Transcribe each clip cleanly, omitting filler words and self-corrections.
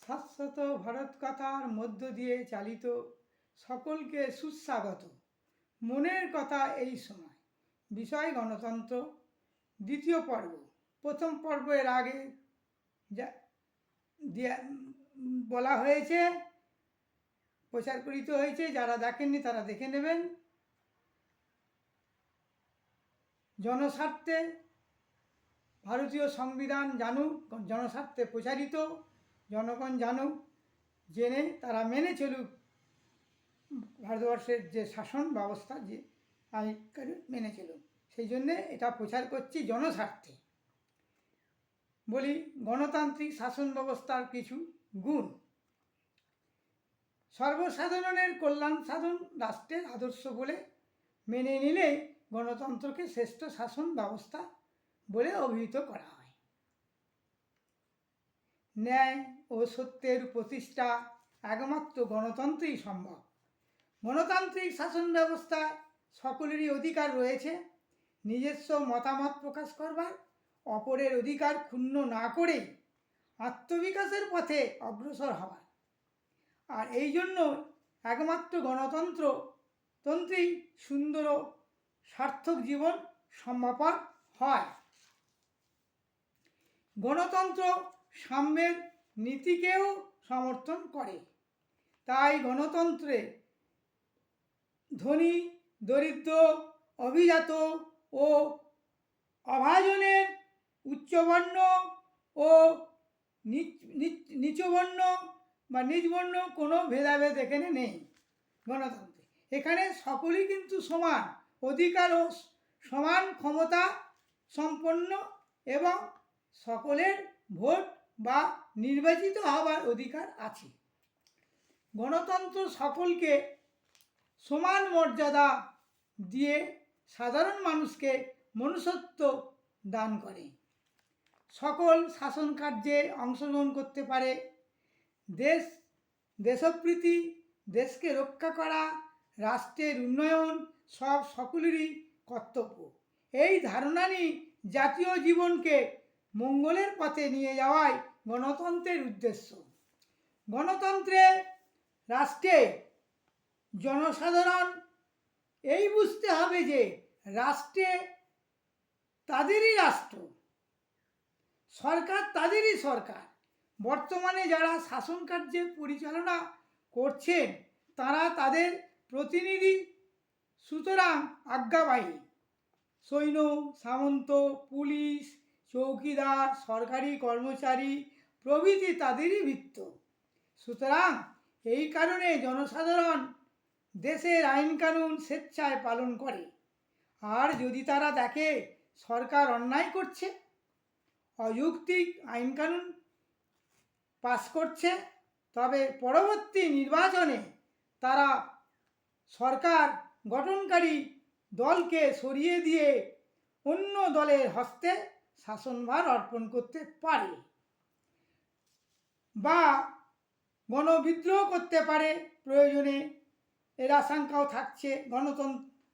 শাশ্বত ভারত কথার মধ্য দিয়ে চালিত সকলকে সুস্বাগত। মনের কথা এই সময় বিষয় গণতন্ত্র, দ্বিতীয় পর্ব। প্রথম পর্বের আগে বলা হয়েছে, প্রচার করিত হয়েছে, যারা দেখেননি তারা দেখে নেবেন। জনস্বার্থে ভারতীয় সংবিধান জানুক, জনস্বার্থে প্রচারিত, জনগণ জানুক, জেনে তারা মেনে চলুক ভারতবর্ষের যে শাসন ব্যবস্থা, যে আইন মেনে চলুক। সেই জন্যে এটা প্রচার করছি জনস্বার্থে। বলি গণতান্ত্রিক শাসন ব্যবস্থার কিছু গুণ। সর্বসাধারণের কল্যাণ সাধন রাষ্ট্রের আদর্শ বলে মেনে নিলে গণতন্ত্রকে শ্রেষ্ঠ শাসন ব্যবস্থা বলে অভিহিত করা হয়। ন্যায় ও সত্যের প্রতিষ্ঠা একমাত্র গণতন্ত্রেই সম্ভব। গণতান্ত্রিক শাসন ব্যবস্থায় সকলেরই অধিকার রয়েছে নিজস্ব মতামত প্রকাশ করবার, অপরের অধিকার ক্ষুণ্ণ না করেই আত্মবিকাশের পথে অগ্রসর হবার। আর এই জন্য একমাত্র গণতন্ত্রেই সুন্দর ও সার্থক জীবন সম্ভবপর হয়। গণতন্ত্র সাম্যের নীতিকেও সমর্থন করে। তাই গণতন্ত্রে ধনী দরিদ্র, অভিজাত ও অভাজনের, উচ্চবর্ণ ও নিচবর্ণ বা নিজবর্ণ কোনো ভেদাভেদ এখানে নেই। গণতন্ত্রে এখানে সকলেই কিন্তু সমান অধিকার ও সমান ক্ষমতা সম্পন্ন এবং সকলের ভোট বা নির্বাচিত হবার অধিকার আছে। গণতন্ত্র সকলকে সমান মর্যাদা দিয়ে সাধারণ মানুষকে মনুষ্যত্ব দান করে। সকল শাসন কার্যে অংশগ্রহণ করতে পারে। দেশপ্রীতি, দেশকে রক্ষা করা, রাষ্ট্রের উন্নয়ন সব সকলেরই কর্তব্য। এই ধারণা নিয়ে জাতীয় জীবনকে মঙ্গলের পথে নিয়ে যাওয়াই গণতন্ত্রের উদ্দেশ্য। গণতন্ত্রে রাষ্ট্রে জনসাধারণ এই বুঝতে হবে যে রাষ্ট্রে তাদেরই রাষ্ট্র, সরকার তাদেরই সরকার। বর্তমানে যারা শাসন কার্য পরিচালনা করছেন তারা তাদের প্রতিনিধি, সুতরাং আজ্ঞাবাহী। সৈন্য, সামন্ত, পুলিশ, চৌকিদার, সরকারি কর্মচারী প্রভৃতি তাদেরই ভৃত্য। সুতরাং এই কারণে জনসাধারণ দেশের আইনকানুন স্বেচ্ছায় পালন করে। আর যদি তারা দেখে সরকার অন্যায় করছে, অযৌক্তিক আইনকানুন পাস করছে, তবে পরবর্তী নির্বাচনে তারা সরকার গঠনকারী দলকে সরিয়ে দিয়ে অন্য দলের হস্তে শাসনভার অর্পণ করতে পারে বা গণবিদ্রোহ করতে পারে প্রয়োজনে। এর আশঙ্কাও থাকছে।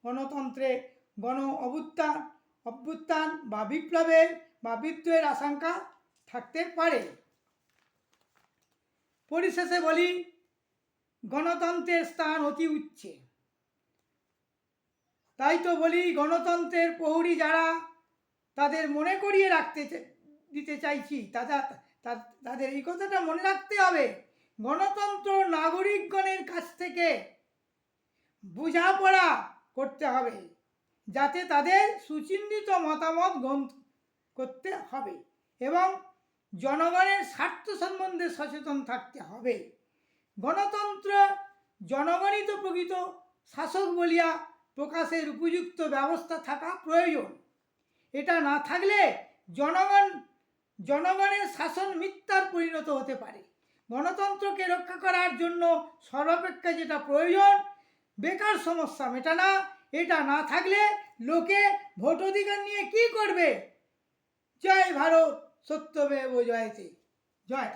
গণতন্ত্রে গণ অভ্যুত্থান বা বিপ্লবের বা বিদ্রোহের আশঙ্কা থাকতে পারে। পরিশেষে বলি গণতন্ত্রের স্থান অতি উচ্চে। তাই তো বলি গণতন্ত্রের প্রহরী যারা, তাদের মনে করিয়ে দিতে চাইছি, তাদের এই কথাটা মনে রাখতে হবে, গণতন্ত্র নাগরিকগণের কাছ থেকে বোঝাপড়া করতে হবে, যাতে তাদের সুচিন্তিত মতামত গ্রহণ করতে হবে এবং জনগণের স্বার্থ সম্বন্ধে সচেতন থাকতে হবে। গণতন্ত্র জনগণই তো প্রকৃত শাসক বলিয়া প্রকাশের উপযুক্ত ব্যবস্থা থাকা প্রয়োজন। এটা না থাকলে জনগণের শাসন মিথ্যার পরিণত হতে পারে। গণতন্ত্রকে রক্ষা করার জন্য সর্বাপেক্ষা যেটা প্রয়োজন, বেকার সমস্যা মেটানো। এটা না থাকলে লোকে ভোট অধিকার নিয়ে কি করবে? জয় ভারত, সত্যমেব জয়তে। জয়।